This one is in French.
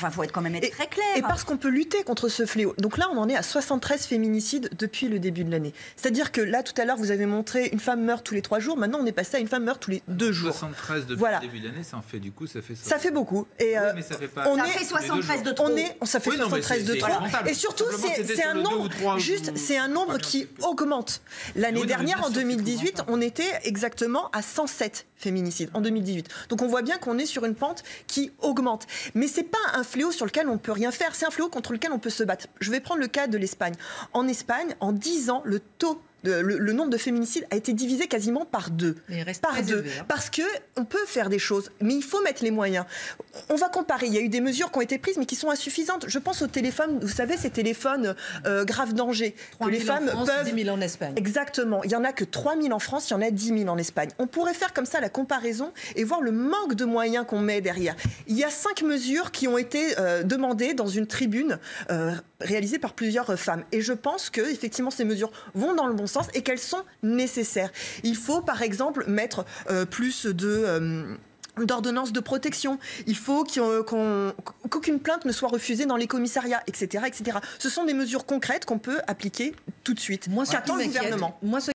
Enfin, il faut quand même être très clair. Et parce qu'on peut lutter contre ce fléau. Donc là, on en est à 73 féminicides depuis le début de l'année. C'est-à-dire que là, tout à l'heure, vous avez montré une femme meurt tous les 3 jours. Maintenant, on est passé à une femme meurt tous les 2 jours. 73 depuis le début de l'année, ça en fait du coup, ça fait ça. Ça fait beaucoup. Et oui, mais ça fait pas. Ça fait 73 de trop. Ça fait 73 de trop. Et surtout, c'est un nombre. C'est un nombre qui augmente. L'année dernière, en 2018, on était exactement à 107 féminicides. En 2018. Donc on voit bien qu'on est sur une pente qui augmente. Mais c'est pas un fléau sur lequel on peut rien faire. C'est un fléau contre lequel on peut se battre. Je vais prendre le cas de l'Espagne. En Espagne, en 10 ans, le nombre de féminicides a été divisé quasiment par 2. Parce qu'on peut faire des choses, mais il faut mettre les moyens. On va comparer. Il y a eu des mesures qui ont été prises, mais qui sont insuffisantes. Je pense aux téléphones, vous savez, ces téléphones grave danger. 3 000 que les femmes en France, peuvent... 10 000 en Espagne. Exactement. Il n'y en a que 3 000 en France, il y en a 10 000 en Espagne. On pourrait faire comme ça la comparaison et voir le manque de moyens qu'on met derrière. Il y a 5 mesures qui ont été demandées dans une tribune réalisée par plusieurs femmes. Et je pense que effectivement, ces mesures vont dans le bon sens et qu'elles sont nécessaires. Il faut, par exemple, mettre plus d'ordonnances de protection. Il faut qu'aucune plainte ne soit refusée dans les commissariats, etc., etc. Ce sont des mesures concrètes qu'on peut appliquer tout de suite. J'attends le gouvernement.